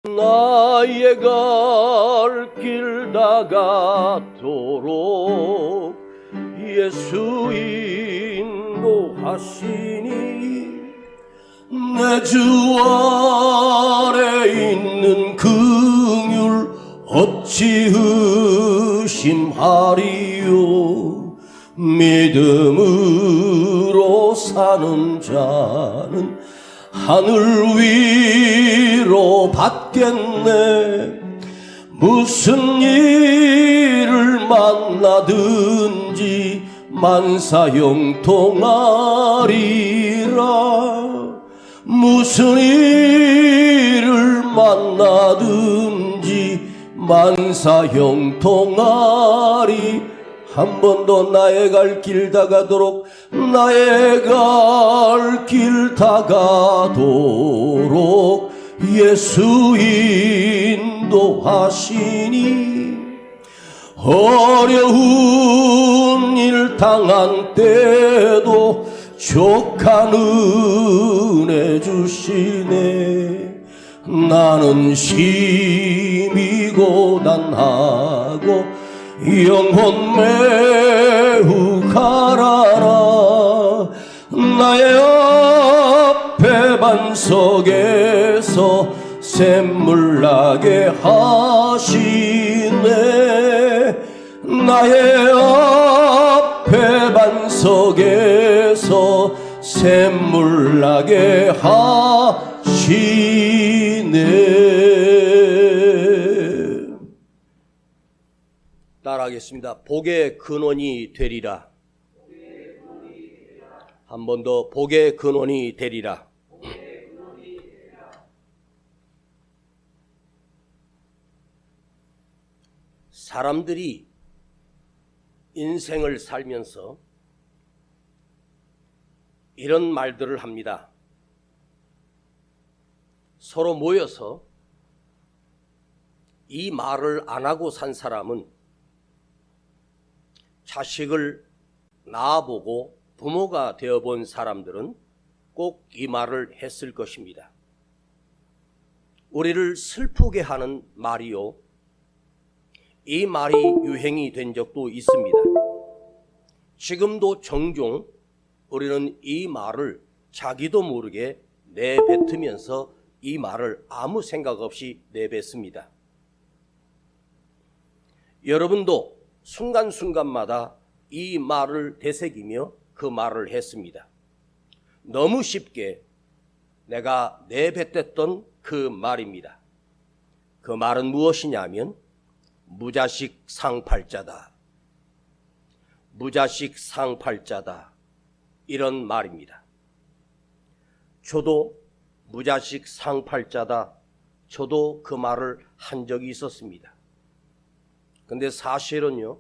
나의 갈 길 다가도록 예수 인도하시니 내 주 안에 있는 긍휼 어찌 의심하리요. 믿음으로 사는 자는 하늘 위로 받겠네. 무슨 일을 만나든지 만사형통하리라. 무슨 일을 만나든지 만사형통하리. 한 번 더 나의 갈 길 다가도록, 나의 갈 길 다가도록 예수 인도하시니 어려운 일 당한 때도 족한 은혜 주시네. 나는 심히 고단하고 영혼 매우 가라라. 나의 앞에 반석에서 샘물 나게 하시네. 나의 앞에 반석에서 샘물 나게 하시네. 따라하겠습니다. 복의 근원이 되리라. 한 번 더, 복의 근원이 되리라. 사람들이 인생을 살면서 이런 말들을 합니다. 서로 모여서 이 말을 안 하고 산 사람은 자식을 낳아보고 부모가 되어본 사람들은 꼭 이 말을 했을 것입니다. 우리를 슬프게 하는 말이요, 이 말이 유행이 된 적도 있습니다. 지금도 종종 우리는 이 말을 자기도 모르게 내뱉으면서 이 말을 아무 생각 없이 내뱉습니다. 여러분도 순간순간마다 이 말을 되새기며 그 말을 했습니다. 너무 쉽게 내가 내뱉었던 그 말입니다. 그 말은 무엇이냐면 무자식 상팔자다. 무자식 상팔자다. 이런 말입니다. 저도 무자식 상팔자다. 저도 그 말을 한 적이 있었습니다. 근데 사실은요,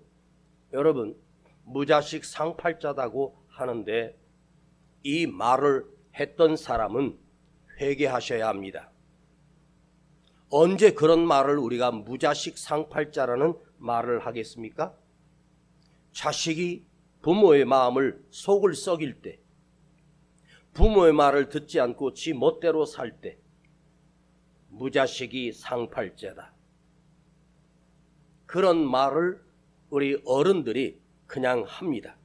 여러분, 무자식 상팔자다고 하는데 이 말을 했던 사람은 회개하셔야 합니다. 언제 그런 말을 우리가 무자식 상팔자라는 말을 하겠습니까? 자식이 부모의 마음을 속을 썩일 때, 부모의 말을 듣지 않고 지 멋대로 살 때, 무자식이 상팔자다. 그런 말을 우리 어른들이 그냥 합니다.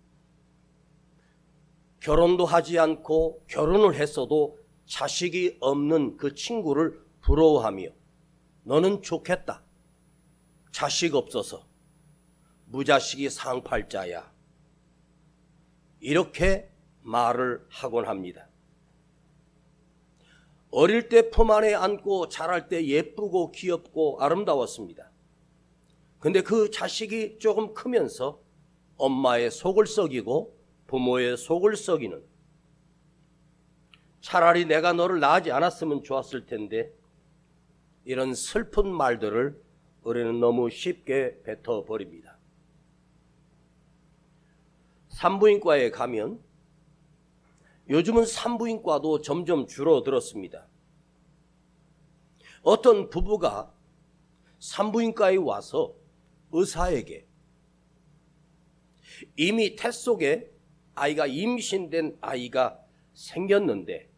결혼도 하지 않고 결혼을 했어도 자식이 없는 그 친구를 부러워하며 너는 좋겠다. 자식 없어서. 무자식이 상팔자야. 이렇게 말을 하곤 합니다. 어릴 때 품 안에 안고 자랄 때 예쁘고 귀엽고 아름다웠습니다. 근데 그 자식이 조금 크면서 엄마의 속을 썩이고 부모의 속을 썩이는, 차라리 내가 너를 낳지 않았으면 좋았을 텐데, 이런 슬픈 말들을 우리는 너무 쉽게 뱉어버립니다. 산부인과에 가면 요즘은 산부인과도 점점 줄어들었습니다. 어떤 부부가 산부인과에 와서 의사에게 이미 태 속에 아이가 임신된 아이가 생겼는데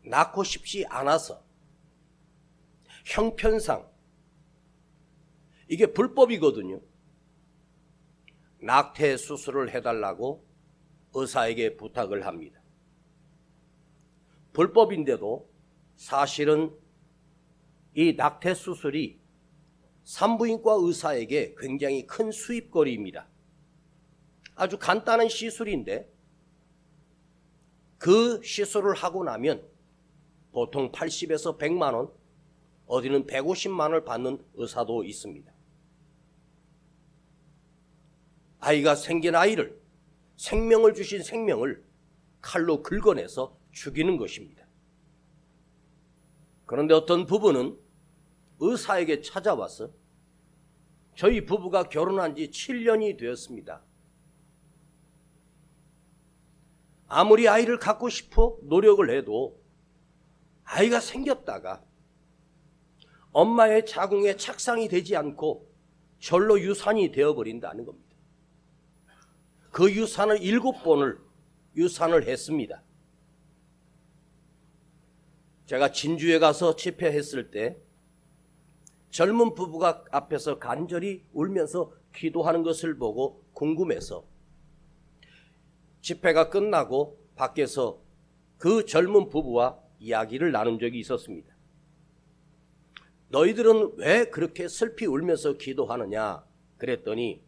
낳고 싶지 않아서 형편상 이게 불법이거든요. 낙태 수술을 해달라고 의사에게 부탁을 합니다. 불법인데도 사실은 이 낙태 수술이 산부인과 의사에게 굉장히 큰 수입거리입니다. 아주 간단한 시술인데 그 시술을 하고 나면 보통 80에서 100만 원, 어디는 150만 원을 받는 의사도 있습니다. 아이가 생긴 아이를, 생명을 주신 생명을 칼로 긁어내서 죽이는 것입니다. 그런데 어떤 부부는 의사에게 찾아와서 저희 부부가 결혼한 지 7년이 되었습니다. 아무리 아이를 갖고 싶어 노력을 해도 아이가 생겼다가 엄마의 자궁에 착상이 되지 않고 절로 유산이 되어버린다는 겁니다. 그 유산을 7번을 유산을 했습니다. 제가 진주에 가서 집회했을 때 젊은 부부가 앞에서 간절히 울면서 기도하는 것을 보고 궁금해서 집회가 끝나고 밖에서 그 젊은 부부와 이야기를 나눈 적이 있었습니다. 너희들은 왜 그렇게 슬피 울면서 기도하느냐 그랬더니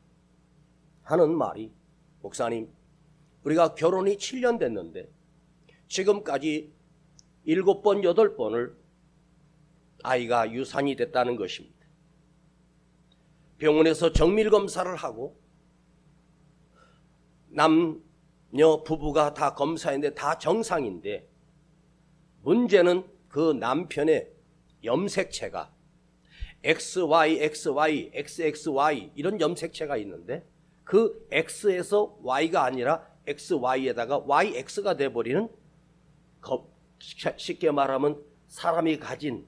하는 말이, 목사님, 우리가 결혼이 7년 됐는데 지금까지 7번, 8번을 아이가 유산이 됐다는 것입니다. 병원에서 정밀검사를 하고 남녀 부부가 다 검사했는데 다 정상인데 문제는 그 남편의 염색체가 XY, XY, XXY 이런 염색체가 있는데 그 X에서 Y가 아니라 XY에다가 YX가 돼버리는, 쉽게 말하면 사람이 가진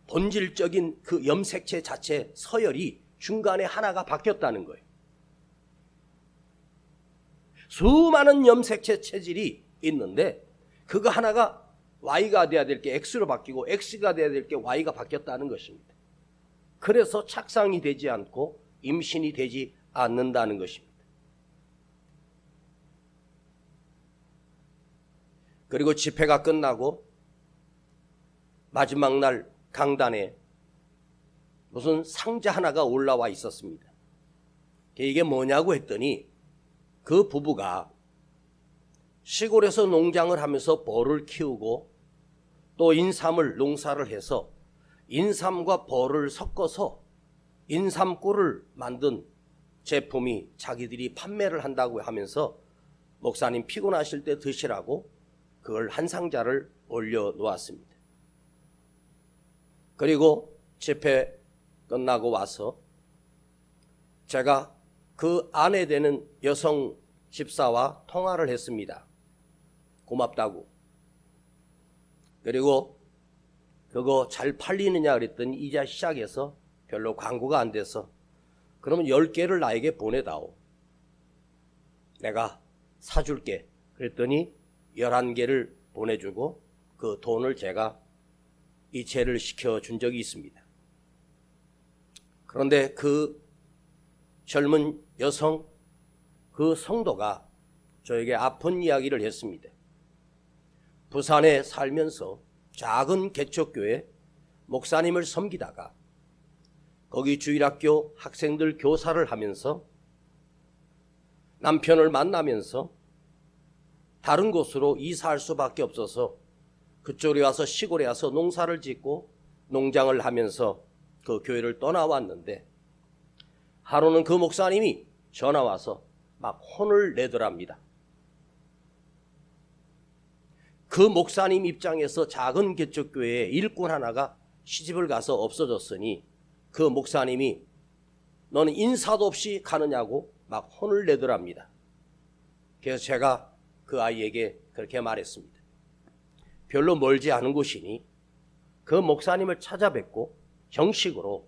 본질적인 그 염색체 자체 서열이 중간에 하나가 바뀌었다는 거예요. 수많은 염색체 체질이 있는데 그거 하나가 Y가 돼야 될 게 X로 바뀌고 X가 돼야 될 게 Y가 바뀌었다는 것입니다. 그래서 착상이 되지 않고 임신이 되지 않는다는 것입니다. 그리고 집회가 끝나고 마지막 날 강단에 무슨 상자 하나가 올라와 있었습니다. 이게 뭐냐고 했더니 그 부부가 시골에서 농장을 하면서 벌을 키우고 또 인삼을 농사를 해서 인삼과 벌을 섞어서 인삼꿀을 만든 제품이 자기들이 판매를 한다고 하면서 목사님 피곤하실 때 드시라고 그걸 한 상자를 올려놓았습니다. 그리고 집회 끝나고 와서 제가 그 아내 되는 여성 집사와 통화를 했습니다. 고맙다고. 그리고 그거 잘 팔리느냐 그랬더니 이제 시작해서 별로 광고가 안 돼서 그러면 10개를 나에게 보내다오. 내가 사줄게. 그랬더니 11개를 보내주고 그 돈을 제가 이체를 시켜준 적이 있습니다. 그런데 그 젊은 여성, 그 성도가 저에게 아픈 이야기를 했습니다. 부산에 살면서 작은 개척교회 목사님을 섬기다가 거기 주일학교 학생들 교사를 하면서 남편을 만나면서 다른 곳으로 이사할 수밖에 없어서 그쪽에 와서 시골에 와서 농사를 짓고 농장을 하면서 그 교회를 떠나왔는데 하루는 그 목사님이 전화 와서 막 혼을 내더랍니다. 그 목사님 입장에서 작은 개척교회에 일꾼 하나가 시집을 가서 없어졌으니 그 목사님이 너는 인사도 없이 가느냐고 막 혼을 내더랍니다. 그래서 제가 그 아이에게 그렇게 말했습니다. 별로 멀지 않은 곳이니 그 목사님을 찾아뵙고 정식으로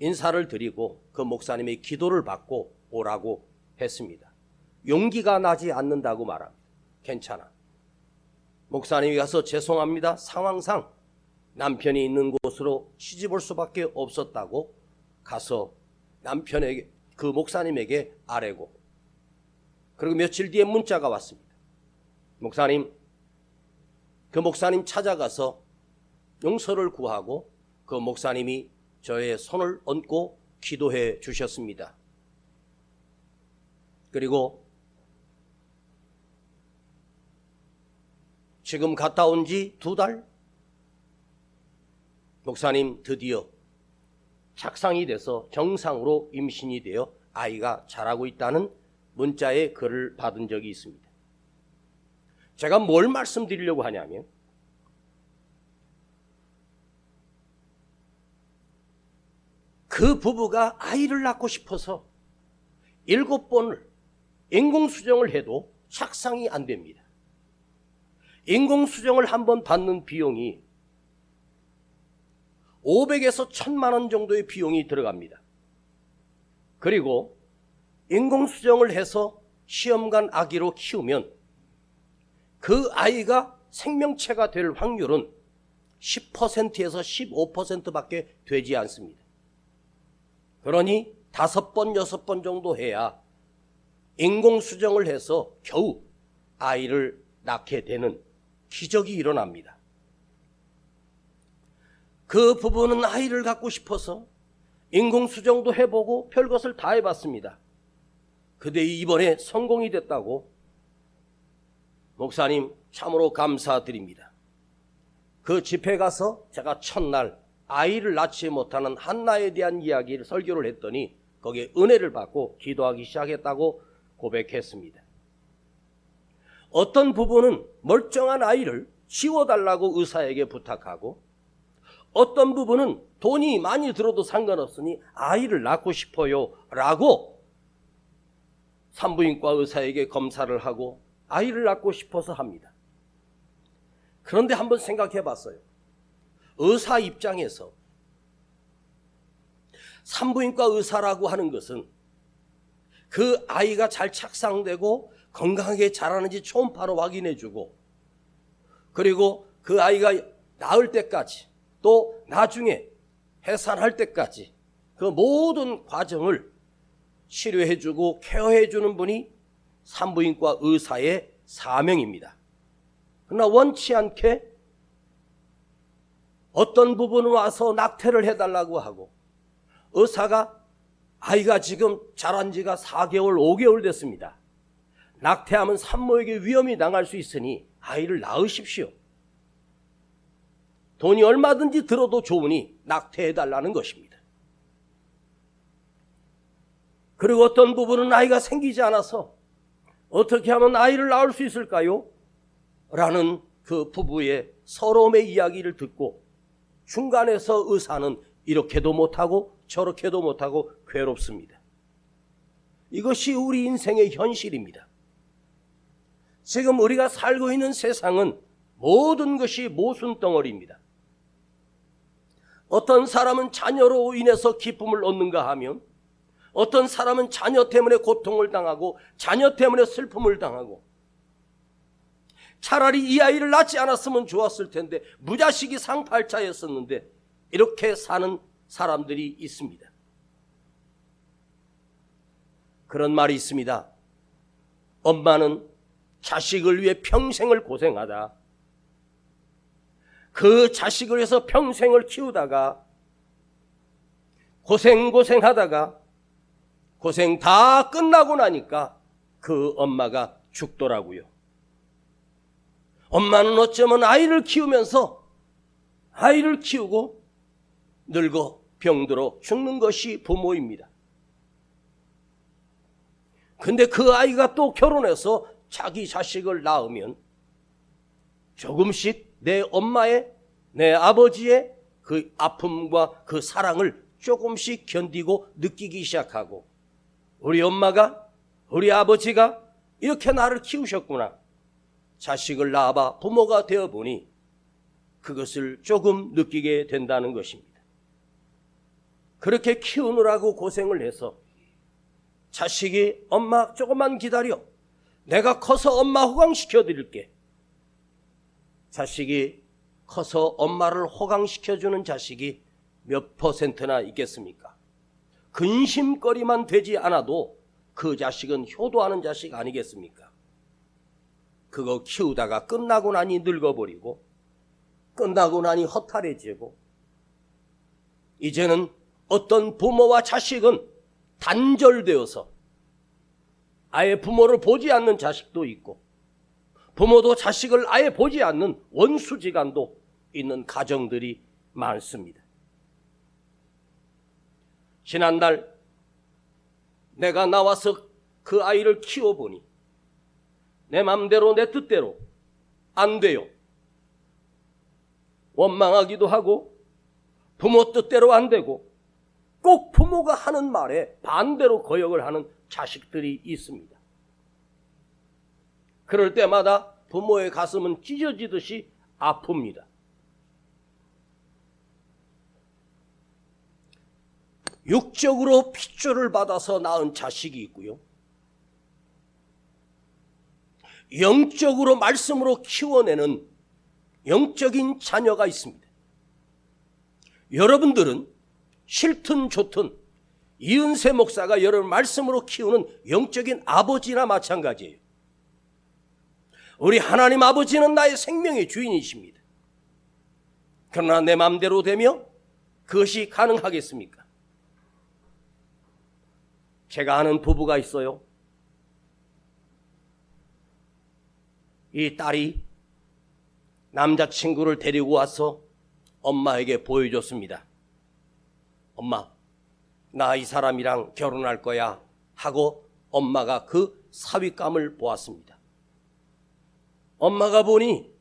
인사를 드리고 그 목사님의 기도를 받고 오라고 했습니다. 용기가 나지 않는다고 말합니다. 괜찮아. 목사님이 가서 죄송합니다. 상황상 남편이 있는 곳으로 시집올 수밖에 없었다고 가서 남편에게, 그 목사님에게 아뢰고, 그리고 며칠 뒤에 문자가 왔습니다. 목사님, 그 목사님 찾아가서 용서를 구하고 그 목사님이 저의 손을 얹고 기도해 주셨습니다. 그리고 지금 갔다 온 지 2달, 목사님 드디어 착상이 돼서 정상으로 임신이 되어 아이가 자라고 있다는 문자의 글을 받은 적이 있습니다. 제가 뭘 말씀드리려고 하냐면, 그 부부가 아이를 낳고 싶어서 7번을 인공수정을 해도 착상이 안 됩니다. 인공수정을 한번 받는 비용이 500에서 1000만 원 정도의 비용이 들어갑니다. 그리고 인공수정을 해서 시험관 아기로 키우면 그 아이가 생명체가 될 확률은 10%에서 15%밖에 되지 않습니다. 그러니 5번, 6번 정도 해야 인공수정을 해서 겨우 아이를 낳게 되는 기적이 일어납니다. 그 부부는 아이를 갖고 싶어서 인공수정도 해보고 별것을 다 해봤습니다. 근데 이번에 성공이 됐다고, 목사님 참으로 감사드립니다. 그 집회 가서 제가 첫날 아이를 낳지 못하는 한나에 대한 이야기를 설교를 했더니 거기에 은혜를 받고 기도하기 시작했다고 고백했습니다. 어떤 부부는 멀쩡한 아이를 지워달라고 의사에게 부탁하고, 어떤 부부는 돈이 많이 들어도 상관없으니 아이를 낳고 싶어요 라고 산부인과 의사에게 검사를 하고 아이를 낳고 싶어서 합니다. 그런데 한번 생각해 봤어요. 의사 입장에서 산부인과 의사라고 하는 것은 그 아이가 잘 착상되고 건강하게 자라는지 초음파로 확인해주고, 그리고 그 아이가 낳을 때까지 또 나중에 해산할 때까지 그 모든 과정을 치료해주고 케어해주는 분이 산부인과 의사의 사명입니다. 그러나 원치 않게 어떤 부분은 와서 낙태를 해달라고 하고, 의사가 아이가 지금 자란 지가 4개월, 5개월 됐습니다. 낙태하면 산모에게 위험이 당할 수 있으니 아이를 낳으십시오. 돈이 얼마든지 들어도 좋으니 낙태해달라는 것입니다. 그리고 어떤 부분은 아이가 생기지 않아서 어떻게 하면 아이를 낳을 수 있을까요? 라는 그 부부의 서러움의 이야기를 듣고 중간에서 의사는 이렇게도 못하고 저렇게도 못하고 괴롭습니다. 이것이 우리 인생의 현실입니다. 지금 우리가 살고 있는 세상은 모든 것이 모순덩어리입니다. 어떤 사람은 자녀로 인해서 기쁨을 얻는가 하면, 어떤 사람은 자녀 때문에 고통을 당하고 자녀 때문에 슬픔을 당하고, 차라리 이 아이를 낳지 않았으면 좋았을 텐데 무자식이 상팔자였었는데, 이렇게 사는 사람들이 있습니다. 그런 말이 있습니다. 엄마는 자식을 위해 평생을 고생하다, 그 자식을 위해서 평생을 키우다가 고생하다가 고생 다 끝나고 나니까 그 엄마가 죽더라고요. 엄마는 어쩌면 아이를 키우면서 아이를 키우고 늙어 병들어 죽는 것이 부모입니다. 근데 그 아이가 또 결혼해서 자기 자식을 낳으면 조금씩 내 엄마의, 내 아버지의 그 아픔과 그 사랑을 조금씩 견디고 느끼기 시작하고, 우리 엄마가, 우리 아버지가 이렇게 나를 키우셨구나, 자식을 낳아봐 부모가 되어보니 그것을 조금 느끼게 된다는 것입니다. 그렇게 키우느라고 고생을 해서 자식이 엄마 조금만 기다려, 내가 커서 엄마 호강시켜 드릴게. 자식이 커서 엄마를 호강시켜주는 자식이 몇 퍼센트나 있겠습니까? 근심거리만 되지 않아도 그 자식은 효도하는 자식 아니겠습니까? 그거 키우다가 끝나고 나니 늙어버리고 끝나고 나니 허탈해지고 이제는 어떤 부모와 자식은 단절되어서 아예 부모를 보지 않는 자식도 있고 부모도 자식을 아예 보지 않는 원수지간도 있는 가정들이 많습니다. 지난달 내가 나와서 그 아이를 키워보니 내 맘대로 내 뜻대로 안 돼요. 원망하기도 하고 부모 뜻대로 안 되고 꼭 부모가 하는 말에 반대로 거역을 하는 자식들이 있습니다. 그럴 때마다 부모의 가슴은 찢어지듯이 아픕니다. 육적으로 핏줄을 받아서 낳은 자식이 있고요. 영적으로 말씀으로 키워내는 영적인 자녀가 있습니다. 여러분들은 싫든 좋든 이은세 목사가 여러분 말씀으로 키우는 영적인 아버지나 마찬가지예요. 우리 하나님 아버지는 나의 생명의 주인이십니다. 그러나 내 마음대로 되며 그것이 가능하겠습니까? 제가 아는 부부가 있어요. 이 딸이 남자친구를 데리고 와서 엄마에게 보여줬습니다. 엄마, 나 이 사람이랑 결혼할 거야 하고 엄마가 그 사위감을 보았습니다. 엄마가 보니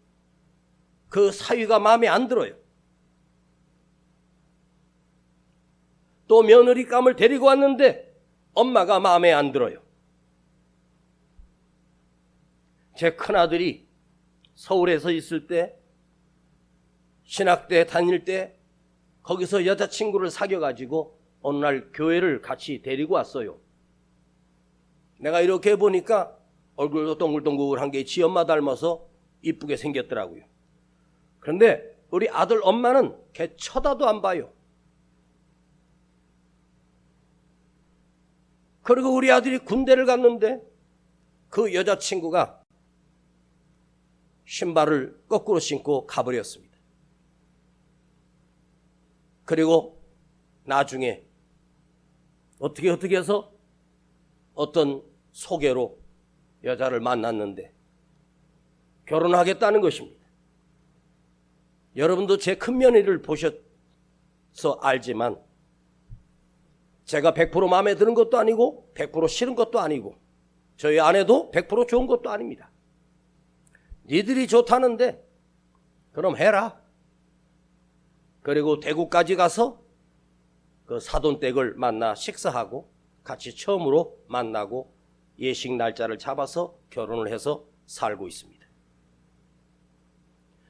그 사위가 마음에 안 들어요. 또 며느리감을 데리고 왔는데 엄마가 마음에 안 들어요. 제 큰아들이 서울에서 있을 때 신학대 다닐 때 거기서 여자친구를 사귀어가지고 어느 날 교회를 같이 데리고 왔어요. 내가 이렇게 보니까 얼굴도 동글동글한 게 지 엄마 닮아서 이쁘게 생겼더라고요. 그런데 우리 아들 엄마는 걔 쳐다도 안 봐요. 그리고 우리 아들이 군대를 갔는데 그 여자친구가 신발을 거꾸로 신고 가버렸습니다. 그리고 나중에 어떻게 해서 어떤 소개로 여자를 만났는데 결혼하겠다는 것입니다. 여러분도 제 큰며느리를 보셔서 알지만 제가 100% 마음에 드는 것도 아니고 100% 싫은 것도 아니고 저희 아내도 100% 좋은 것도 아닙니다. 니들이 좋다는데 그럼 해라. 그리고 대구까지 가서 그 사돈댁을 만나 식사하고 같이 처음으로 만나고 예식 날짜를 잡아서 결혼을 해서 살고 있습니다.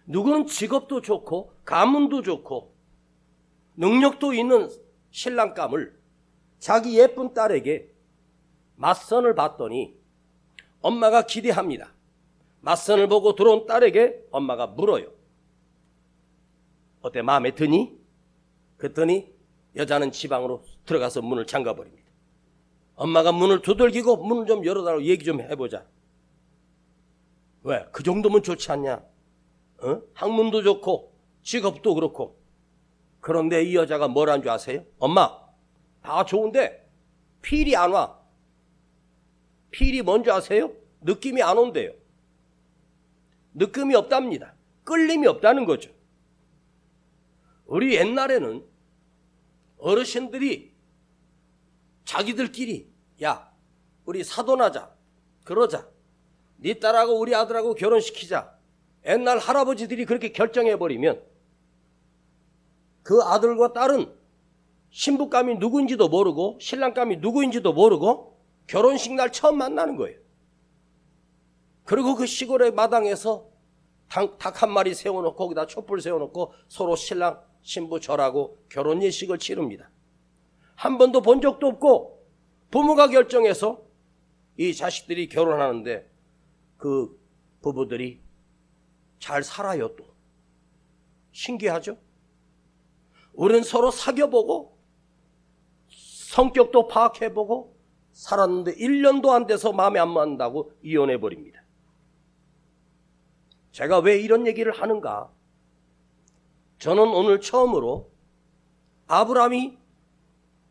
누구는 직업도 좋고 가문도 좋고 능력도 있는 신랑감을 자기 예쁜 딸에게 맞선을 봤더니 엄마가 기대합니다. 맞선을 보고 들어온 딸에게 엄마가 물어요. 어때, 마음에 드니? 그랬더니 여자는 지방으로 들어가서 문을 잠가버립니다. 엄마가 문을 두들기고 문을 좀 열어달라고 얘기 좀 해보자. 왜? 그 정도면 좋지 않냐? 학문도 좋고 직업도 그렇고. 그런데 이 여자가 뭐라는 줄 아세요? 엄마, 다 좋은데 필이 안 와. 필이 뭔지 아세요? 느낌이 안 온대요. 느낌이 없답니다. 끌림이 없다는 거죠. 우리 옛날에는 어르신들이 자기들끼리 야, 우리 사돈하자, 그러자, 네 딸하고 우리 아들하고 결혼시키자. 옛날 할아버지들이 그렇게 결정해버리면 그 아들과 딸은 신부감이 누구인지도 모르고 신랑감이 누구인지도 모르고 결혼식 날 처음 만나는 거예요. 그리고 그 시골의 마당에서 닭 한 마리 세워놓고 거기다 촛불 세워놓고 서로 신랑 신부 절하고 결혼 예식을 치릅니다. 한 번도 본 적도 없고 부모가 결정해서 이 자식들이 결혼하는데 그 부부들이 잘 살아요. 또 신기하죠? 우리는 서로 사귀어보고 성격도 파악해보고 살았는데 1년도 안 돼서 마음에 안 맞는다고 이혼해버립니다. 제가 왜 이런 얘기를 하는가? 저는 오늘 처음으로 아브라함이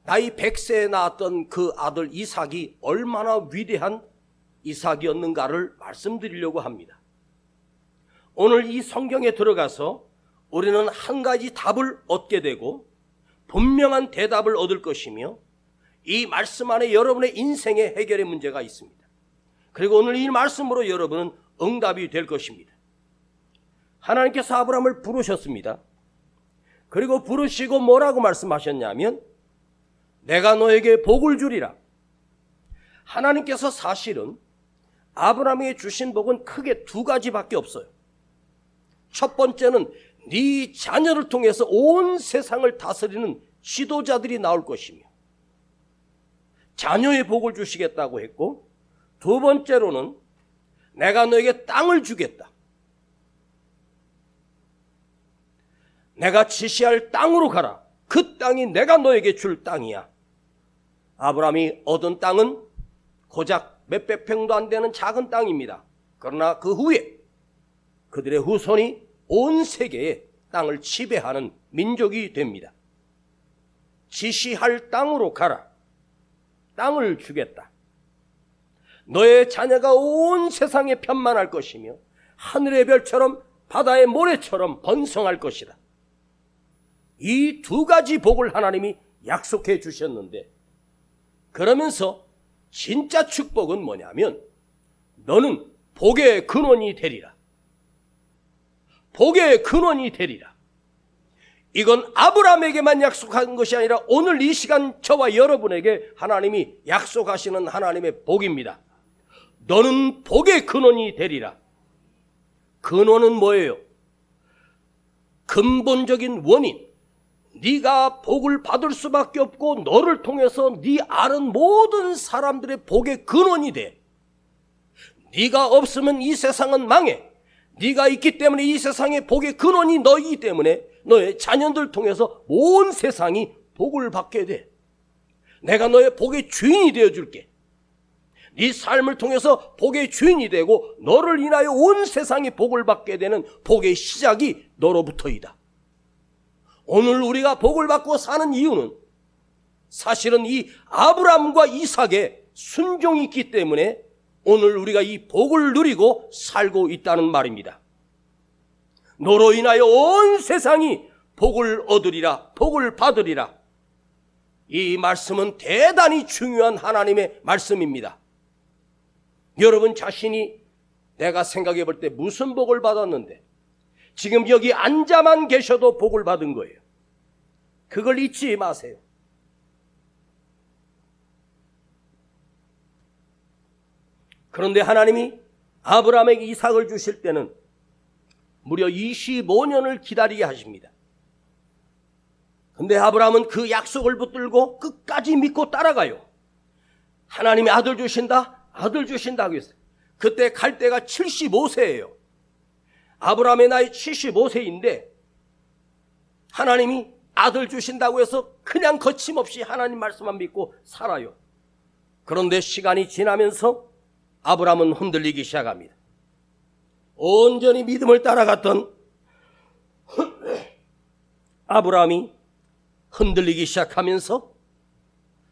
나이 100세에 낳았던 그 아들 이삭이 얼마나 위대한 이삭이었는가를 말씀드리려고 합니다. 오늘 이 성경에 들어가서 우리는 한 가지 답을 얻게 되고 분명한 대답을 얻을 것이며 이 말씀 안에 여러분의 인생의 해결의 문제가 있습니다. 그리고 오늘 이 말씀으로 여러분은 응답이 될 것입니다. 하나님께서 아브라함을 부르셨습니다. 그리고 부르시고 뭐라고 말씀하셨냐면 내가 너에게 복을 주리라. 하나님께서 사실은 아브라함에게 주신 복은 크게 두 가지밖에 없어요. 첫 번째는 네 자녀를 통해서 온 세상을 다스리는 지도자들이 나올 것이며 자녀의 복을 주시겠다고 했고, 두 번째로는 내가 너에게 땅을 주겠다. 내가 지시할 땅으로 가라. 그 땅이 내가 너에게 줄 땅이야. 아브라함이 얻은 땅은 고작 몇백 평도 안 되는 작은 땅입니다. 그러나 그 후에 그들의 후손이 온 세계에 땅을 지배하는 민족이 됩니다. 지시할 땅으로 가라. 땅을 주겠다. 너의 자녀가 온 세상에 편만할 것이며 하늘의 별처럼 바다의 모래처럼 번성할 것이다. 이 두 가지 복을 하나님이 약속해 주셨는데, 그러면서 진짜 축복은 뭐냐면 너는 복의 근원이 되리라. 복의 근원이 되리라. 이건 아브라함에게만 약속한 것이 아니라 오늘 이 시간 저와 여러분에게 하나님이 약속하시는 하나님의 복입니다. 너는 복의 근원이 되리라. 근원은 뭐예요? 근본적인 원인. 네가 복을 받을 수밖에 없고 너를 통해서 네 아는 모든 사람들의 복의 근원이 돼. 네가 없으면 이 세상은 망해. 네가 있기 때문에 이 세상의 복의 근원이 너이기 때문에 너의 자녀들 통해서 온 세상이 복을 받게 돼. 내가 너의 복의 주인이 되어줄게. 네 삶을 통해서 복의 주인이 되고 너를 인하여 온 세상이 복을 받게 되는 복의 시작이 너로부터이다. 오늘 우리가 복을 받고 사는 이유는 사실은 이 아브라함과 이삭의 순종이 있기 때문에 오늘 우리가 이 복을 누리고 살고 있다는 말입니다. 너로 인하여 온 세상이 복을 얻으리라, 복을 받으리라. 이 말씀은 대단히 중요한 하나님의 말씀입니다. 여러분 자신이 내가 생각해 볼 때 무슨 복을 받았는데 지금 여기 앉아만 계셔도 복을 받은 거예요. 그걸 잊지 마세요. 그런데 하나님이 아브라함에게 이삭을 주실 때는 무려 25년을 기다리게 하십니다. 그런데 아브라함은 그 약속을 붙들고 끝까지 믿고 따라가요. 하나님이 아들 주신다, 아들 주신다고 했어요. 그때 갈 때가 75세예요. 아브라함의 나이 75세인데 하나님이 아들 주신다고 해서 그냥 거침없이 하나님 말씀만 믿고 살아요. 그런데 시간이 지나면서 아브라함은 흔들리기 시작합니다. 온전히 믿음을 따라갔던 아브라함이 흔들리기 시작하면서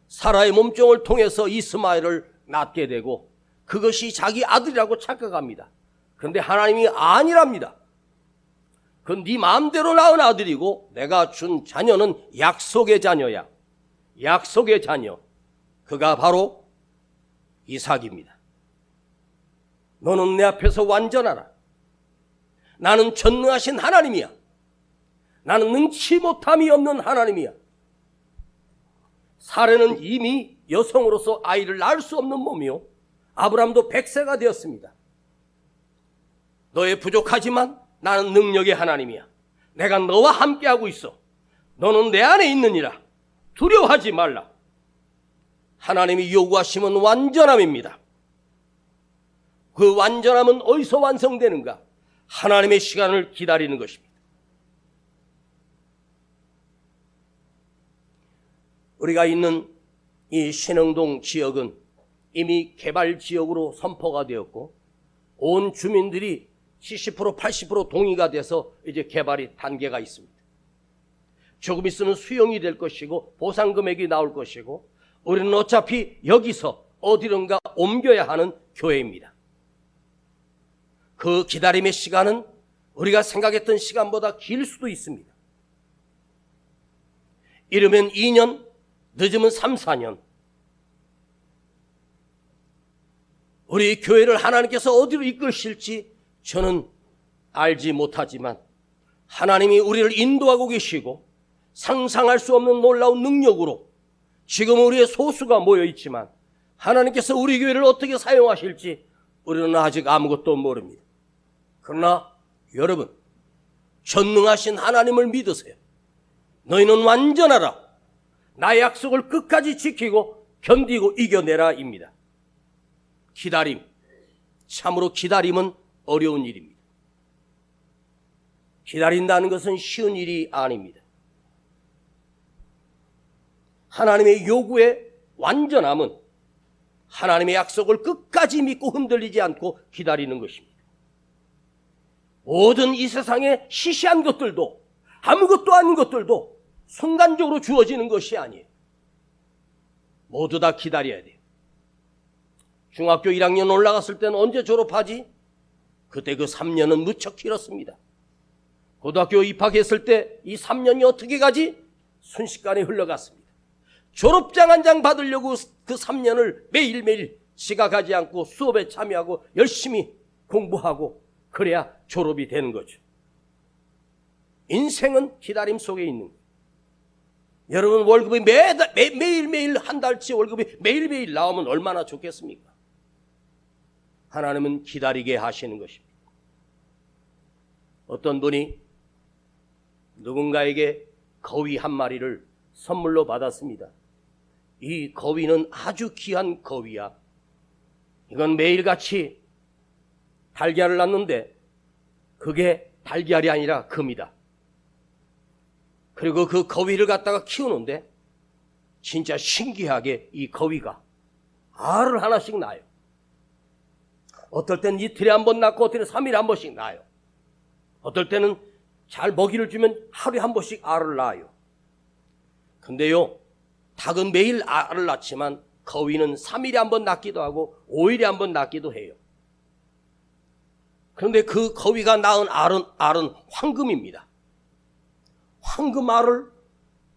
사라의 몸종을 통해서 이스마엘을 낳게 되고 그것이 자기 아들이라고 착각합니다. 그런데 하나님이 아니랍니다. 그건 네 마음대로 낳은 아들이고 내가 준 자녀는 약속의 자녀야. 약속의 자녀. 그가 바로 이삭입니다. 너는 내 앞에서 완전하라. 나는 전능하신 하나님이야. 나는 능치 못함이 없는 하나님이야. 사례는 이미 여성으로서 아이를 낳을 수 없는 몸이요. 아브라함도 100세가 되었습니다. 너의 부족하지만 나는 능력의 하나님이야. 내가 너와 함께하고 있어. 너는 내 안에 있느니라. 두려워하지 말라. 하나님이 요구하시면 완전함입니다. 그 완전함은 어디서 완성되는가? 하나님의 시간을 기다리는 것입니다. 우리가 있는 이 신흥동 지역은 이미 개발 지역으로 선포가 되었고 온 주민들이 70% 80% 동의가 돼서 이제 개발이 단계가 있습니다. 조금 있으면 수용이 될 것이고 보상 금액이 나올 것이고 우리는 어차피 여기서 어디론가 옮겨야 하는 교회입니다. 그 기다림의 시간은 우리가 생각했던 시간보다 길 수도 있습니다. 이르면 2년, 늦으면 3, 4년. 우리 교회를 하나님께서 어디로 이끄실지 저는 알지 못하지만 하나님이 우리를 인도하고 계시고 상상할 수 없는 놀라운 능력으로 지금 우리의 소수가 모여 있지만 하나님께서 우리 교회를 어떻게 사용하실지 우리는 아직 아무것도 모릅니다. 그러나 여러분, 전능하신 하나님을 믿으세요. 너희는 완전하라. 나의 약속을 끝까지 지키고 견디고 이겨내라 입니다. 기다림, 참으로 기다림은 어려운 일입니다. 기다린다는 것은 쉬운 일이 아닙니다. 하나님의 요구에 완전함은 하나님의 약속을 끝까지 믿고 흔들리지 않고 기다리는 것입니다. 모든 이 세상에 시시한 것들도 아무것도 아닌 것들도 순간적으로 주어지는 것이 아니에요. 모두 다 기다려야 돼요. 중학교 1학년 올라갔을 때는 언제 졸업하지? 그때 그 3년은 무척 길었습니다. 고등학교 입학했을 때 이 3년이 어떻게 가지? 순식간에 흘러갔습니다. 졸업장 한 장 받으려고 그 3년을 매일매일 지각하지 않고 수업에 참여하고 열심히 공부하고 그래야 졸업이 되는 거죠. 인생은 기다림 속에 있는 거예요. 여러분 월급이 매일매일 한 달치 월급이 매일매일 나오면 얼마나 좋겠습니까? 하나님은 기다리게 하시는 것입니다. 어떤 분이 누군가에게 거위 한 마리를 선물로 받았습니다. 이 거위는 아주 귀한 거위야. 이건 매일같이 달걀을 낳는데 그게 달걀이 아니라 금이다. 그리고 그 거위를 갖다가 키우는데 진짜 신기하게 이 거위가 알을 하나씩 낳아요. 어떨 때는 이틀에 한 번 낳고 어떨 때는 3일에 한 번씩 낳아요. 어떨 때는 잘 먹이를 주면 하루에 한 번씩 알을 낳아요. 근데요, 닭은 매일 알을 낳지만 거위는 3일에 한 번 낳기도 하고 5일에 한 번 낳기도 해요. 그런데 그 거위가 낳은 알은 황금입니다. 황금 알을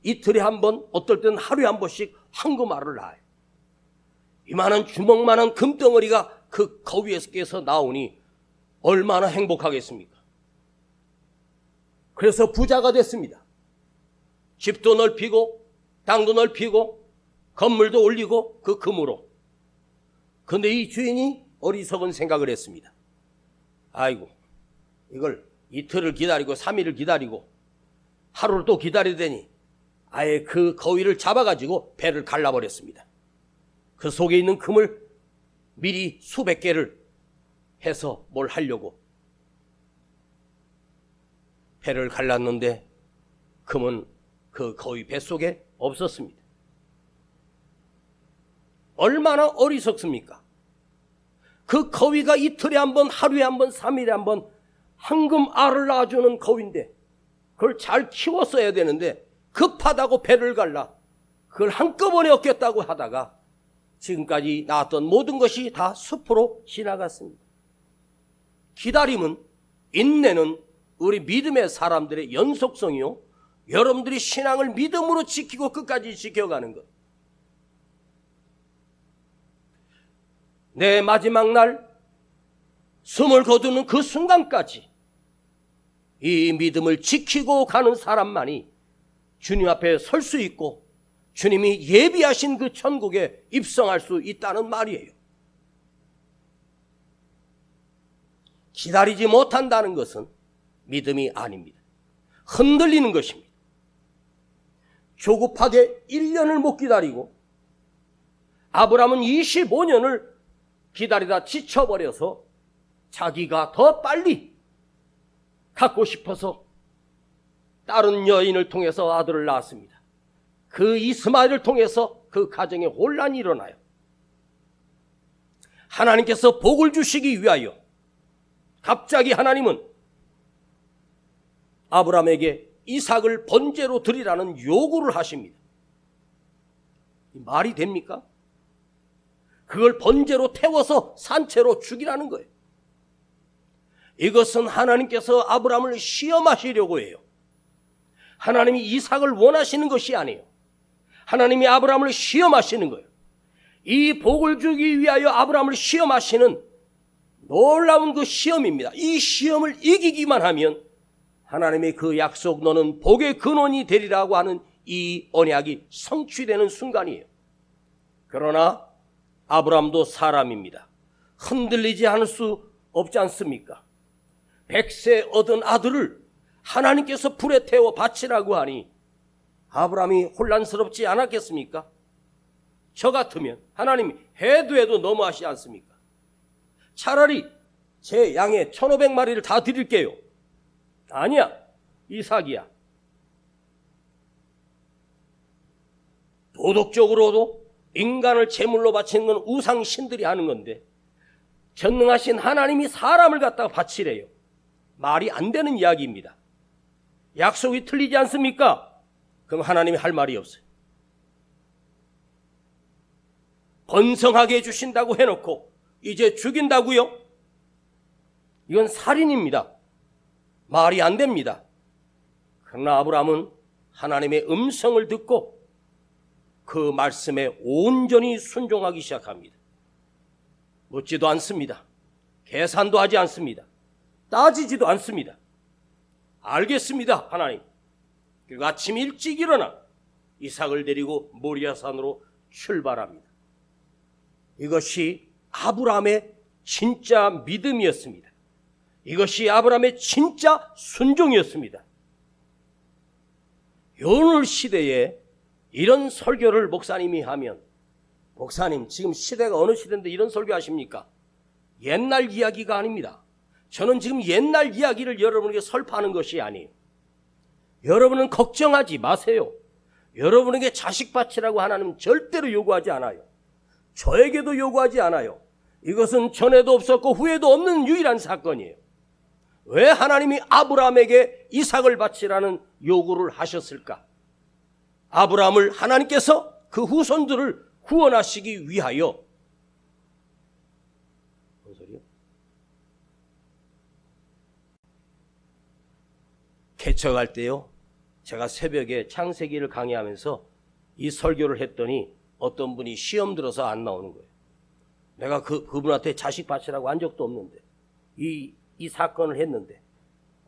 이틀에 한 번, 어떨 때는 하루에 한 번씩 황금 알을 낳아요. 이만한 주먹만한 금덩어리가 그 거위에서 나오니 얼마나 행복하겠습니까? 그래서 부자가 됐습니다. 집도 넓히고 땅도 넓히고 건물도 올리고 그 금으로. 그런데 이 주인이 어리석은 생각을 했습니다. 아이고, 이걸 이틀을 기다리고 3일을 기다리고 하루를 또 기다리더니 아예 그 거위를 잡아가지고 배를 갈라버렸습니다. 그 속에 있는 금을 미리 수백 개를 해서 뭘 하려고 배를 갈랐는데 금은 그 거위 뱃속에 없었습니다. 얼마나 어리석습니까? 그 거위가 이틀에 한 번, 하루에 한 번, 3일에 한 번 황금 알을 낳아주는 거위인데 그걸 잘 키웠어야 되는데 급하다고 배를 갈라 그걸 한꺼번에 얻겠다고 하다가 지금까지 나왔던 모든 것이 다 숲으로 지나갔습니다. 기다림은, 인내는 우리 믿음의 사람들의 연속성이요, 여러분들이 신앙을 믿음으로 지키고 끝까지 지켜가는 것. 내 마지막 날 숨을 거두는 그 순간까지 이 믿음을 지키고 가는 사람만이 주님 앞에 설 수 있고 주님이 예비하신 그 천국에 입성할 수 있다는 말이에요. 기다리지 못한다는 것은 믿음이 아닙니다. 흔들리는 것입니다. 조급하게 1년을 못 기다리고 아브라함은 25년을 기다리다 지쳐버려서 자기가 더 빨리 갖고 싶어서 다른 여인을 통해서 아들을 낳았습니다. 그 이스마엘을 통해서 그 가정에 혼란이 일어나요. 하나님께서 복을 주시기 위하여 갑자기 하나님은 아브라함에게 이삭을 번제로 드리라는 요구를 하십니다. 말이 됩니까? 그걸 번제로 태워서 산채로 죽이라는 거예요. 이것은 하나님께서 아브라함을 시험하시려고 해요. 하나님이 이삭을 원하시는 것이 아니에요. 하나님이 아브라함을 시험하시는 거예요. 이 복을 주기 위하여 아브라함을 시험하시는 놀라운 그 시험입니다. 이 시험을 이기기만 하면 하나님의 그 약속, 너는 복의 근원이 되리라고 하는 이 언약이 성취되는 순간이에요. 그러나 아브라함도 사람입니다. 흔들리지 않을 수 없지 않습니까? 100세 얻은 아들을 하나님께서 불에 태워 바치라고 하니 아브라함이 혼란스럽지 않았겠습니까? 저 같으면 하나님이 해도 너무하시지 않습니까? 차라리 제 양의 1500마리를 다 드릴게요. 아니야, 이삭이야. 도덕적으로도 인간을 제물로 바치는 건 우상신들이 하는 건데 전능하신 하나님이 사람을 갖다가 바치래요. 말이 안 되는 이야기입니다. 약속이 틀리지 않습니까? 그럼 하나님이 할 말이 없어요. 번성하게 해주신다고 해놓고 이제 죽인다고요? 이건 살인입니다. 말이 안 됩니다. 그러나 아브라함은 하나님의 음성을 듣고 그 말씀에 온전히 순종하기 시작합니다. 묻지도 않습니다. 계산도 하지 않습니다. 따지지도 않습니다. 알겠습니다, 하나님. 그리고 아침 일찍 일어나 이삭을 데리고 모리아산으로 출발합니다. 이것이 아브라함의 진짜 믿음이었습니다. 이것이 아브라함의 진짜 순종이었습니다. 오늘 시대에 이런 설교를 목사님이 하면, 목사님 지금 시대가 어느 시대인데 이런 설교 하십니까? 옛날 이야기가 아닙니다. 저는 지금 옛날 이야기를 여러분에게 설파하는 것이 아니에요. 여러분은 걱정하지 마세요. 여러분에게 자식 바치라고 하나님은 절대로 요구하지 않아요. 저에게도 요구하지 않아요. 이것은 전에도 없었고 후에도 없는 유일한 사건이에요. 왜 하나님이 아브라함에게 이삭을 바치라는 요구를 하셨을까? 아브라함을 하나님께서 그 후손들을 구원하시기 위하여. 뭔 소리요? 개척할 때요, 제가 새벽에 창세기를 강의하면서 이 설교를 했더니 어떤 분이 시험 들어서 안 나오는 거예요. 내가 그분한테 자식 바치라고 한 적도 없는데 이 사건을 했는데,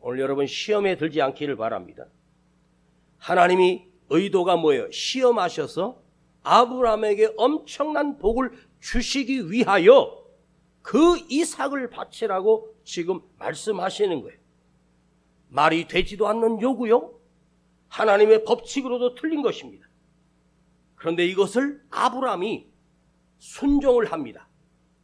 오늘 여러분 시험에 들지 않기를 바랍니다. 하나님이 의도가 뭐예요? 시험하셔서 아브라함에게 엄청난 복을 주시기 위하여 그 이삭을 바치라고 지금 말씀하시는 거예요. 말이 되지도 않는 요구요, 하나님의 법칙으로도 틀린 것입니다. 그런데 이것을 아브라함이 순종을 합니다.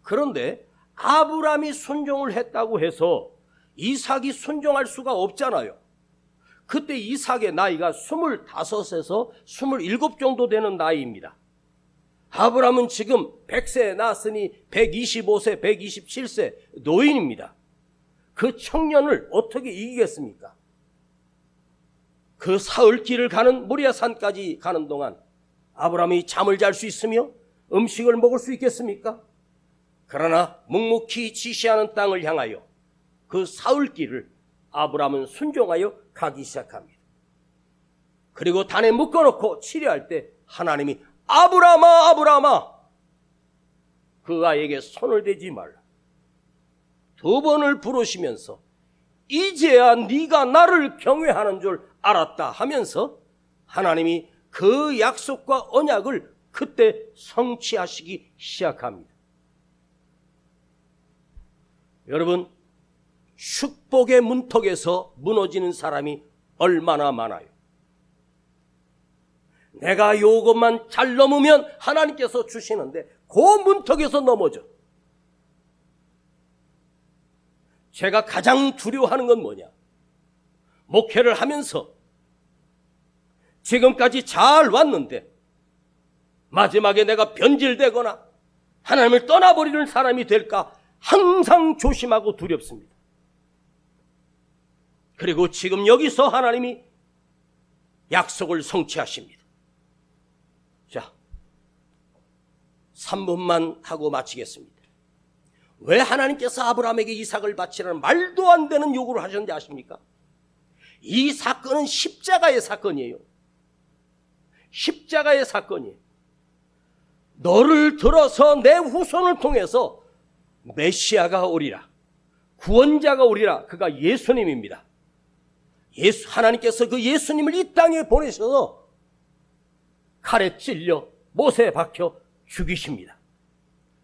그런데 아브라함이 순종을 했다고 해서 이삭이 순종할 수가 없잖아요. 그때 이삭의 나이가 25에서 27 정도 되는 나이입니다. 아브라함은 지금 100세에 낳았으니 125세, 127세 노인입니다. 그 청년을 어떻게 이기겠습니까? 그 사흘길을 가는 모리아산까지 가는 동안 아브라함이 잠을 잘 수 있으며 음식을 먹을 수 있겠습니까? 그러나 묵묵히 지시하는 땅을 향하여 그 사흘길을 아브라함은 순종하여 가기 시작합니다. 그리고 단에 묶어놓고 치료할 때 하나님이 아브라함아, 아브라함아, 그 아이에게 손을 대지 말라. 2번을 부르시면서 이제야 네가 나를 경외하는 줄 알았다 하면서 하나님이 그 약속과 언약을 그때 성취하시기 시작합니다. 여러분, 축복의 문턱에서 무너지는 사람이 얼마나 많아요. 내가 요것만 잘 넘으면 하나님께서 주시는데 그 문턱에서 넘어져. 제가 가장 두려워하는 건 뭐냐? 목회를 하면서 지금까지 잘 왔는데 마지막에 내가 변질되거나 하나님을 떠나버리는 사람이 될까 항상 조심하고 두렵습니다. 그리고 지금 여기서 하나님이 약속을 성취하십니다. 자, 3분만 하고 마치겠습니다. 왜 하나님께서 아브라함에게 이삭을 바치라는 말도 안 되는 요구를 하셨는지 아십니까? 이 사건은 십자가의 사건이에요. 십자가의 사건이에요. 너를 들어서 내 후손을 통해서 메시아가 오리라, 구원자가 오리라. 그가 예수님입니다. 하나님께서 그 예수님을 이 땅에 보내셔서 칼에 찔려 못에 박혀 죽이십니다.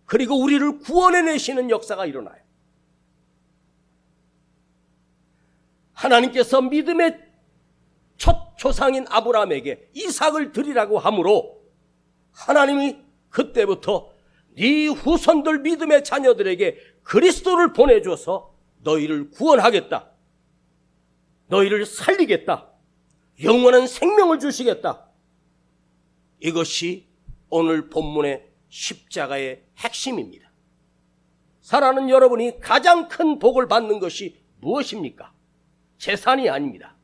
그리고 우리를 구원해내시는 역사가 일어나요. 하나님께서 믿음의 첫 조상인 아브라함에게 이삭을 드리라고 하므로 하나님이 그때부터 네 후손들 믿음의 자녀들에게 그리스도를 보내줘서 너희를 구원하겠다, 너희를 살리겠다, 영원한 생명을 주시겠다. 이것이 오늘 본문의 십자가의 핵심입니다. 사랑하는 여러분이 가장 큰 복을 받는 것이 무엇입니까? 재산이 아닙니다.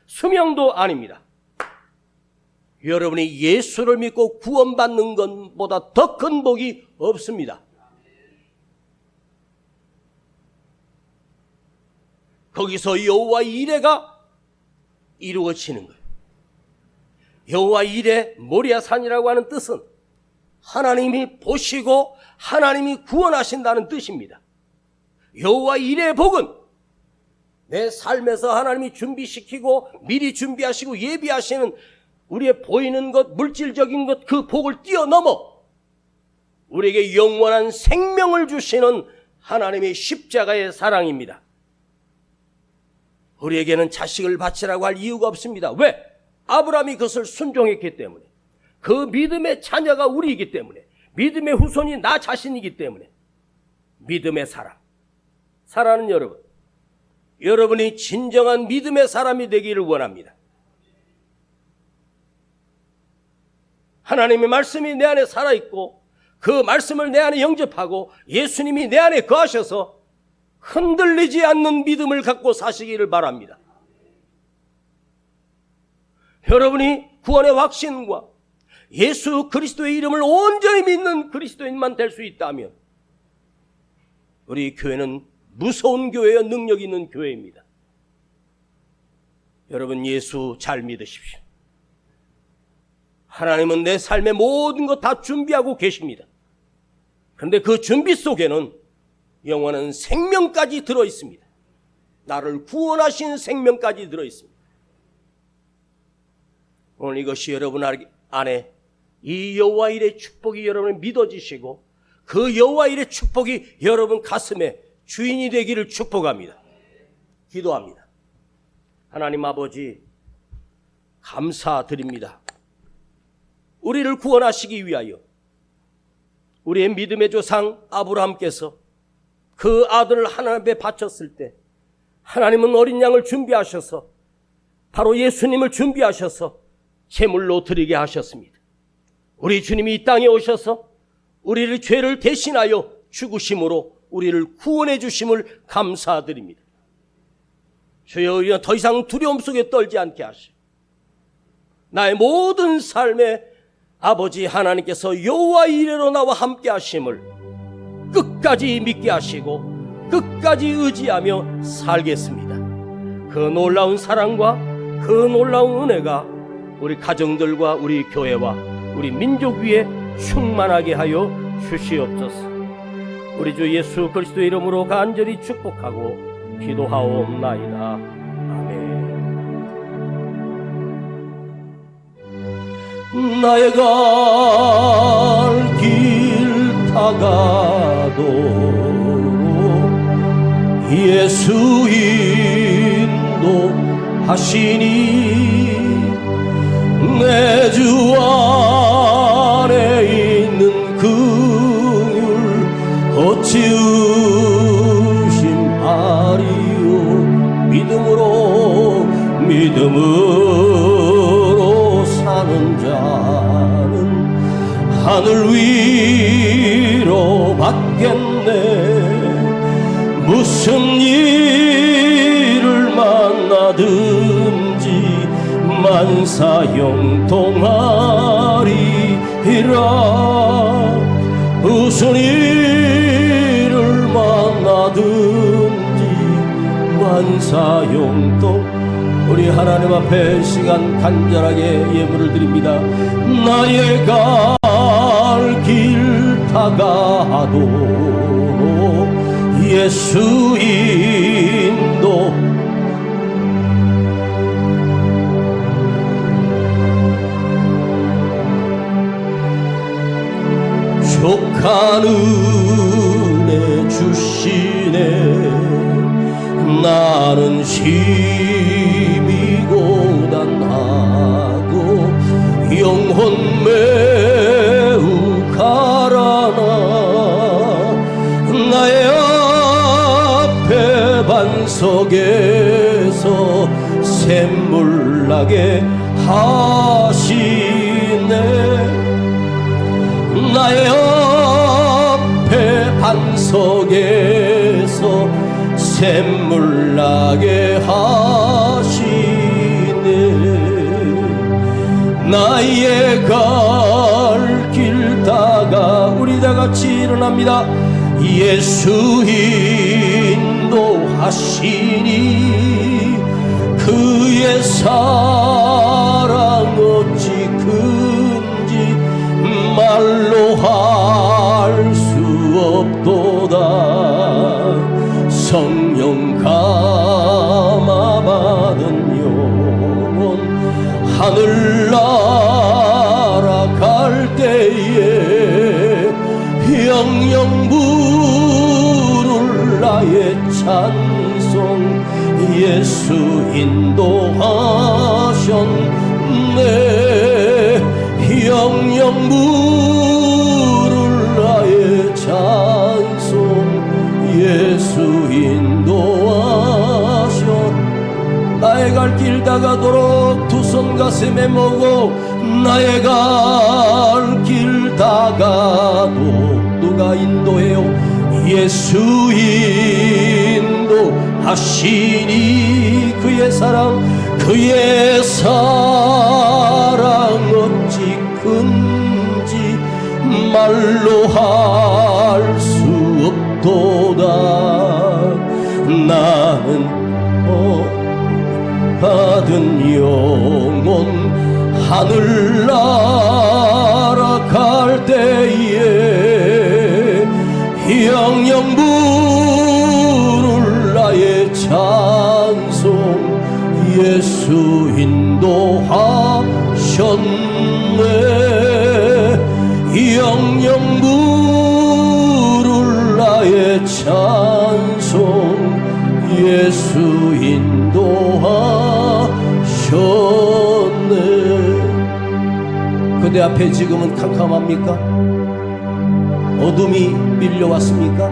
수명도 아닙니다. 여러분이 예수를 믿고 구원받는 것보다 더 큰 복이 없습니다. 거기서 여호와 이레가 이루어지는 거예요. 여호와 이레 모리아산이라고 하는 뜻은 하나님이 보시고 하나님이 구원하신다는 뜻입니다. 여호와 이레의 복은 내 삶에서 하나님이 준비시키고 미리 준비하시고 예비하시는 우리의 보이는 것, 물질적인 것, 그 복을 뛰어넘어 우리에게 영원한 생명을 주시는 하나님의 십자가의 사랑입니다. 우리에게는 자식을 바치라고 할 이유가 없습니다. 왜? 아브라함이 그것을 순종했기 때문에, 그 믿음의 자녀가 우리이기 때문에, 믿음의 후손이 나 자신이기 때문에. 믿음의 사람. 사랑하는 여러분, 여러분이 진정한 믿음의 사람이 되기를 원합니다. 하나님의 말씀이 내 안에 살아있고 그 말씀을 내 안에 영접하고 예수님이 내 안에 거하셔서 흔들리지 않는 믿음을 갖고 사시기를 바랍니다. 여러분이 구원의 확신과 예수 그리스도의 이름을 온전히 믿는 그리스도인만 될 수 있다면 우리 교회는 무서운 교회여 능력 있는 교회입니다. 여러분, 예수 잘 믿으십시오. 하나님은 내 삶의 모든 것 다 준비하고 계십니다. 그런데 그 준비 속에는 영원한 생명까지 들어있습니다. 나를 구원하신 생명까지 들어있습니다. 오늘 이것이 여러분 안에 이 여호와 일의 축복이 여러분을 믿어지시고 그 여호와 일의 축복이 여러분 가슴에 주인이 되기를 축복합니다. 기도합니다. 하나님 아버지, 감사드립니다. 우리를 구원하시기 위하여 우리의 믿음의 조상 아브라함께서 그 아들을 하나님 앞에 바쳤을 때 하나님은 어린 양을 준비하셔서 바로 예수님을 준비하셔서 제물로 드리게 하셨습니다. 우리 주님이 이 땅에 오셔서 우리를 죄를 대신하여 죽으심으로 우리를 구원해 주심을 감사드립니다. 주여, 우리가 더 이상 두려움 속에 떨지 않게 하시고 나의 모든 삶에 아버지 하나님께서 여호와 이레로 나와 함께 하심을 끝까지 믿게 하시고 끝까지 의지하며 살겠습니다. 그 놀라운 사랑과 그 놀라운 은혜가 우리 가정들과 우리 교회와 우리 민족 위에 충만하게 하여 주시옵소서. 우리 주 예수 그리스도의 이름으로 간절히 축복하고 기도하옵나이다. 아멘. 나의 갈 길 다가도 예수 인도하시니 내 주 안에 있는 긍휼 어찌 의심하리요. 믿음으로 하늘 위로 받겠네. 무슨 일을 만나든지 만사형통하리라. 무슨 일을 만나든지 만사형통. 우리 하나님 앞에 시간 간절하게 예물을 드립니다. 나의 갈 길 다가도 예수 인도. 족한 은혜 주시네. 나는 심히 고단하고 영혼 매우 가라나. 나의 앞에 반석에서 샘물 나게 하시네. 나의 앞에 반석에서 샘물 나게 하시네. 나의 갈 길 다가. 우리 다 같이 일어납니다. 예수 인도하시니 그의 사랑 어찌 큰지 말로 할 수 없도다. 성령 감화 받은 영혼 하늘나라 갈 때에 영영 부를 나의 찬송. 예수 인도하셨네. 영영 부를 나의 찬송. 예수 인도하셨. 나의 갈 길 다가도록 두 손 가슴에 모고 나의 갈 길 다가도 누가 인도해요? 예수 인도하시니 그의 사랑 어찌 큰지 말로 할 수 없도다. 나는 받은 영혼 하늘나라 갈 때에 영영 부를 나의 찬송. 예수 인도하셨네. 영영 부를 나의 찬송. 예수 인도하셨네. 그대 앞에 지금은 캄캄합니까? 어둠이 밀려왔습니까?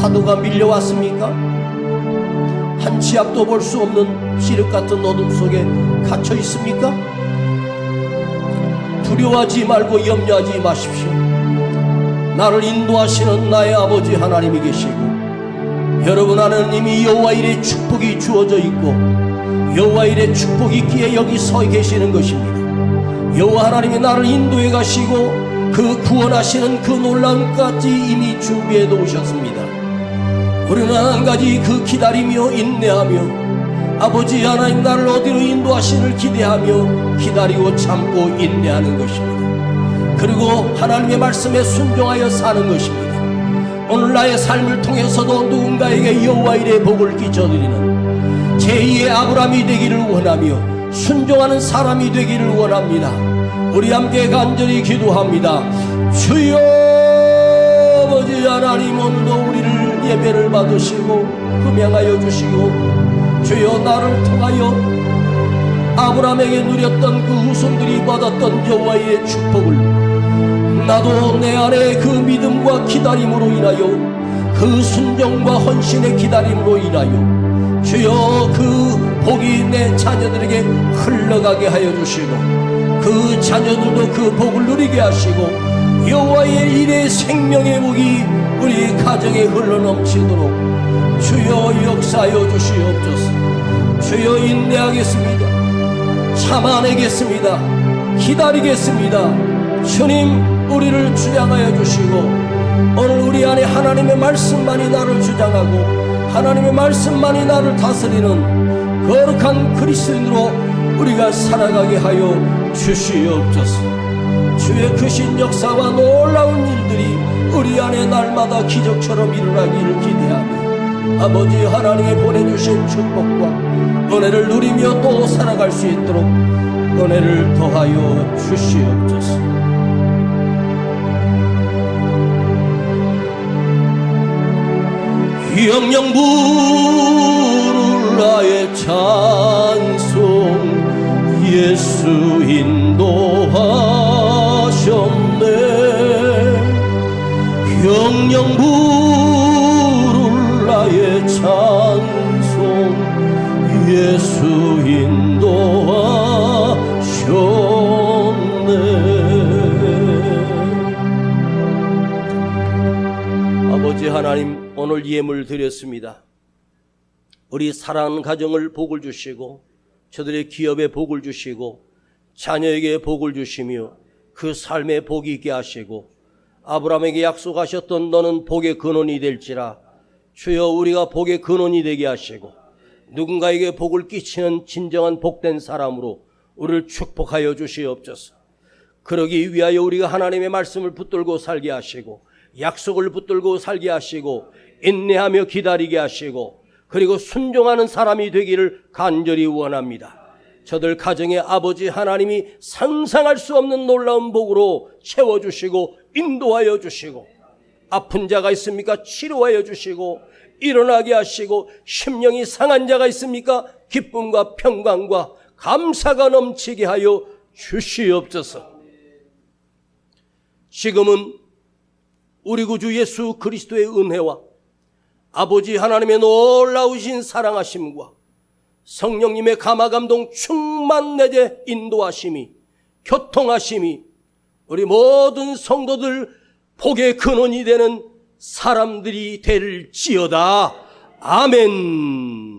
파도가 밀려왔습니까? 한 치 앞도 볼 수 없는 시륵 같은 어둠 속에 갇혀 있습니까? 두려워하지 말고 염려하지 마십시오. 나를 인도하시는 나의 아버지 하나님이 계시고 여러분 안에는 이미 여호와 일의 축복이 주어져 있고 여호와 일의 축복이 있기에 여기 서 계시는 것입니다. 여호와 하나님이 나를 인도해 가시고 그 구원하시는 그 놀라움까지 이미 준비해 놓으셨습니다. 우리는 한 가지 그 기다리며 인내하며 아버지 하나님 나를 어디로 인도하시는을 기대하며 기다리고 참고 인내하는 것입니다. 그리고 하나님의 말씀에 순종하여 사는 것입니다. 오늘 나의 삶을 통해서도 누군가에게 여호와 일의 복을 끼쳐드리는 제2의 아브라함이 되기를 원하며 순종하는 사람이 되기를 원합니다. 우리 함께 간절히 기도합니다. 주여 아버지 하나님, 오늘도 우리를 예배를 받으시고 흠양하여 주시고 주여 나를 통하여 아브라함에게 누렸던 그 후손들이 받았던 여호와의 축복을 나도 내 안에 그 믿음과 기다림으로 인하여 그 순종과 헌신의 기다림으로 인하여 주여 그 복이 내 자녀들에게 흘러가게 하여 주시고 그 자녀들도 그 복을 누리게 하시고 여호와의 일의 생명의 복이 우리 가정에 흘러넘치도록 주여 역사하여 주시옵소서. 주여 인내하겠습니다. 참아내겠습니다. 기다리겠습니다. 주님 우리를 주장하여 주시고 오늘 우리 안에 하나님의 말씀만이 나를 주장하고 하나님의 말씀만이 나를 다스리는 거룩한 그리스도인으로 우리가 살아가게 하여 주시옵소서. 주의 크신 역사와 놀라운 일들이 우리 안에 날마다 기적처럼 일어나기를 기대하며 아버지 하나님의 보내주신 축복과 은혜를 누리며 또 살아갈 수 있도록 은혜를 더하여 주시옵소서. 영영 부를 나의 찬송 예수 인도하셨네. 영영 부를 나의 찬송 예수 인도하셨네. 아버지 하나님 오늘 예물 드렸습니다. 우리 사랑하는 가정을 복을 주시고 저들의 기업에 복을 주시고 자녀에게 복을 주시며 그 삶에 복이 있게 하시고 아브라함에게 약속하셨던 너는 복의 근원이 될지라 주여 우리가 복의 근원이 되게 하시고 누군가에게 복을 끼치는 진정한 복된 사람으로 우리를 축복하여 주시옵소서. 그러기 위하여 우리가 하나님의 말씀을 붙들고 살게 하시고 약속을 붙들고 살게 하시고 인내하며 기다리게 하시고 그리고 순종하는 사람이 되기를 간절히 원합니다. 저들 가정의 아버지 하나님이 상상할 수 없는 놀라운 복으로 채워주시고 인도하여 주시고 아픈 자가 있습니까? 치료하여 주시고 일어나게 하시고 심령이 상한 자가 있습니까? 기쁨과 평강과 감사가 넘치게 하여 주시옵소서. 지금은 우리 구주 예수 그리스도의 은혜와 아버지 하나님의 놀라우신 사랑하심과 성령님의 감화감동 충만 내재 인도하심이 교통하심이 우리 모든 성도들 복의 근원이 되는 사람들이 될지어다. 아멘.